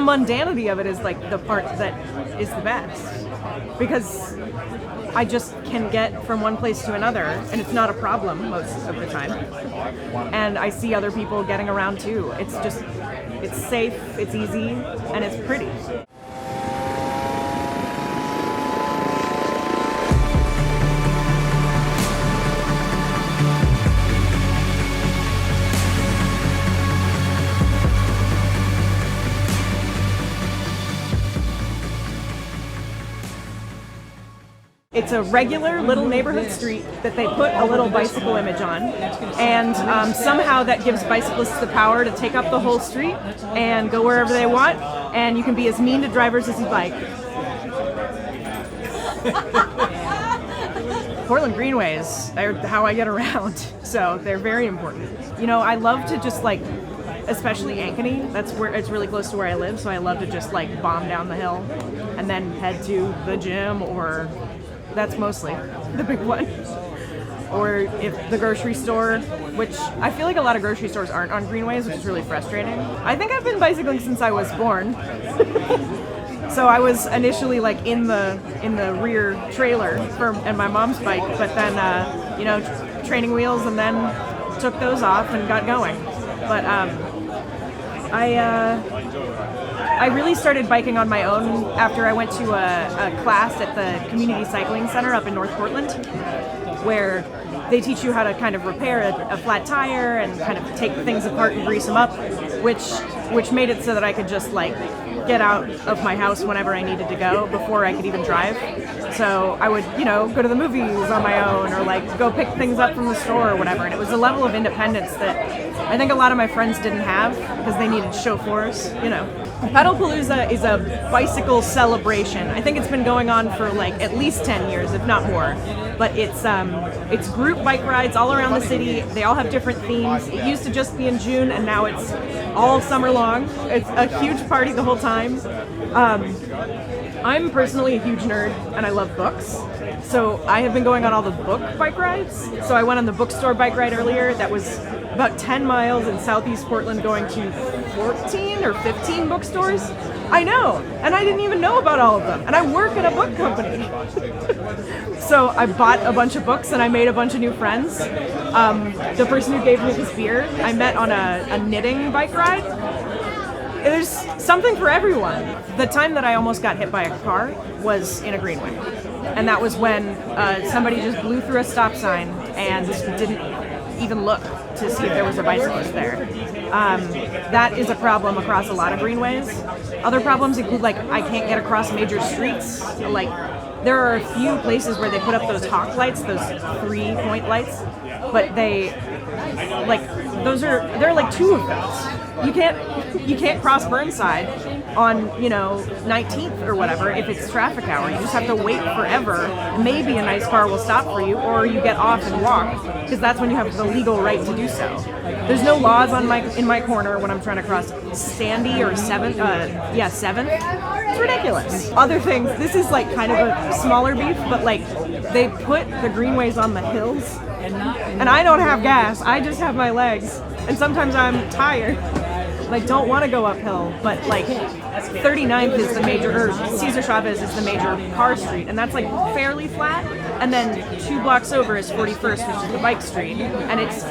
mundanity of it is like the part that is the best, because I just can get from one place to another, and it's not a problem most of the time. And I see other people getting around too. It's safe, it's easy, and it's pretty. It's a regular little neighborhood street that they put a little bicycle image on, and somehow that gives bicyclists the power to take up the whole street and go wherever they want, and you can be as mean to drivers as you'd like. Portland greenways are how I get around, so they're very important. You know, I love to just like, especially Ankeny, that's where it's really close to where I live, so I love to just like bomb down the hill and then head to the gym, or that's mostly the big one. Or if the grocery store, which I feel like a lot of grocery stores aren't on greenways, which is really frustrating. I think I've been bicycling since I was born. So I was initially like in the rear trailer and my mom's bike, but then training wheels, and then took those off and got going. But I really started biking on my own after I went to a class at the Community Cycling Center up in North Portland, where they teach you how to kind of repair a flat tire and kind of take things apart and grease them up, which made it so that I could just like get out of my house whenever I needed to go before I could even drive. So I would, go to the movies on my own, or like go pick things up from the store or whatever. And it was a level of independence that I think a lot of my friends didn't have because they needed chauffeurs, Pedalpalooza is a bicycle celebration. I think it's been going on for like at least 10 years, if not more. But it's group bike rides all around the city. They all have different themes. It used to just be in June, and now it's all summer long. It's a huge party the whole time. I'm personally a huge nerd, and I love books. So I have been going on all the book bike rides. So I went on the bookstore bike ride earlier. That was about 10 miles in southeast Portland, going to 14 or 15 bookstores. I know, and I didn't even know about all of them. And I work at a book company. So I bought a bunch of books and I made a bunch of new friends. The person who gave me this beer, I met on a knitting bike ride. There's something for everyone. The time that I almost got hit by a car was in a greenway. And that was when somebody just blew through a stop sign and didn't even look to see if there was a bicyclist there. That is a problem across a lot of greenways. Other problems include like I can't get across major streets. Like there are a few places where they put up those hawk lights, those 3-point lights, but there are like 2 of those. You can't cross Burnside on 19th or whatever if it's traffic hour. You just have to wait forever. Maybe a nice car will stop for you, or you get off and walk, because that's when you have the legal right to do so. There's no laws in my corner when I'm trying to cross Sandy or 7th. 7th. It's ridiculous. Other things. This is like kind of a smaller beef, but like they put the greenways on the hills, and I don't have gas. I just have my legs, and sometimes I'm tired. I don't want to go uphill, but like 39th is the major, or Cesar Chavez is the major car street, and that's like fairly flat. And then 2 blocks over is 41st, which is the bike street, and it's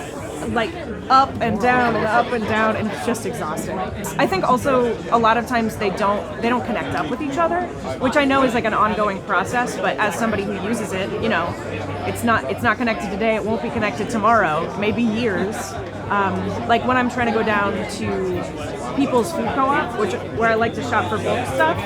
like up and down and up and down, and it's just exhausting. I think also a lot of times they don't connect up with each other, which I know is like an ongoing process, but as somebody who uses it, it's not connected today, it won't be connected tomorrow, maybe years. Like when I'm trying to go down to People's Food Co-op, where I like to shop for bulk stuff,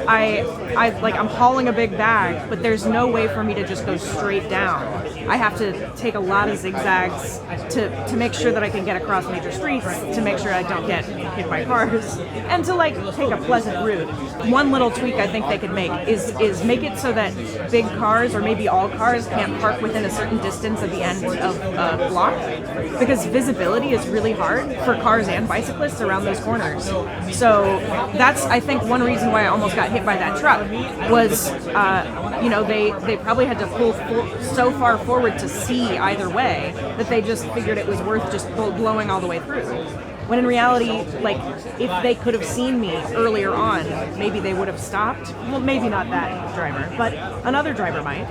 I'm hauling a big bag, but there's no way for me to just go straight down. I have to take a lot of zigzags to make sure that I can get across major streets, to make sure I don't get hit by cars, and to like take a pleasant route. One little tweak I think they could make is make it so that big cars, or maybe all cars, can't park within a certain distance at the end of a block, because visibility is really hard for cars and bicyclists around those corners. So that's, I think, one reason why I almost got hit by that truck was, they probably had to pull so far forward to see either way that they just figured it was worth just blowing all the way through. When in reality, like, if they could have seen me earlier on, maybe they would have stopped. Well, maybe not that driver, but another driver might.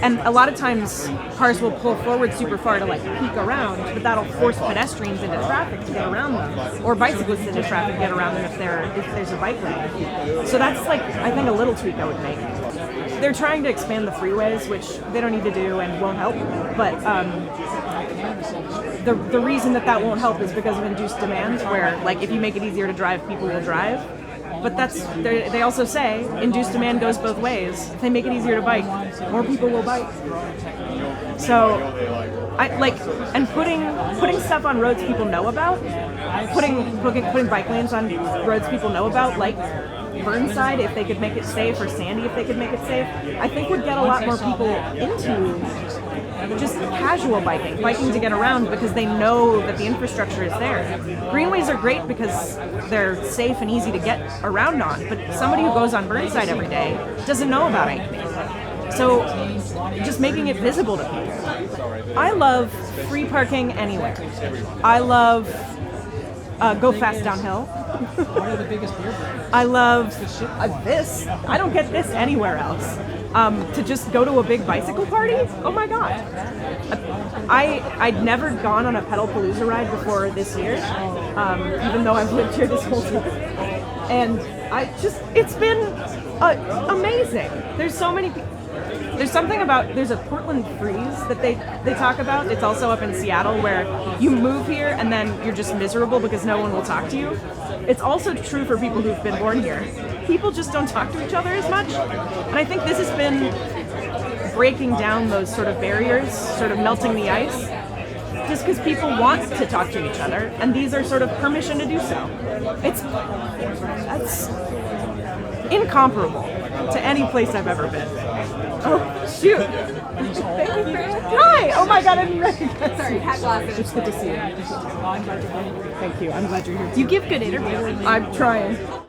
And a lot of times, cars will pull forward super far to like peek around, but that'll force pedestrians into traffic to get around them, or bicyclists into traffic to get around them if there's a bike lane. So that's like, I think, a little tweak I would make. They're trying to expand the freeways, which they don't need to do and won't help, but the reason that won't help is because of induced demand, where like if you make it easier to drive, people will drive. But they also say induced demand goes both ways. If they make it easier to bike, more people will bike. So I like, and putting stuff on roads people know about, putting bike lanes on roads people know about, like Burnside if they could make it safe, or Sandy if they could make it safe, I think would get a lot more people into just casual biking to get around, because they know that the infrastructure is there. Greenways are great because they're safe and easy to get around on, but somebody who goes on Burnside every day doesn't know about Ankeny. So just making it visible to people. I love free parking anywhere. I love go fast downhill. I love this. I don't get this anywhere else. To just go to a big bicycle party? Oh my god. I'd never gone on a Pedalpalooza ride before this year, even though I've lived here this whole time. And it's been amazing. There's so many people. There's a Portland freeze that they talk about. It's also up in Seattle, where you move here and then you're just miserable because no one will talk to you. It's also true for people who've been born here. People just don't talk to each other as much. And I think this has been breaking down those sort of barriers, sort of melting the ice, just because people want to talk to each other, and these are sort of permission to do so. That's incomparable to any place I've ever been. Oh, shoot. Hi! Oh my god, I didn't recognize. Sorry, hat glasses. It's good to see you. Thank you. I'm glad you're here. You give good interviews. I'm trying.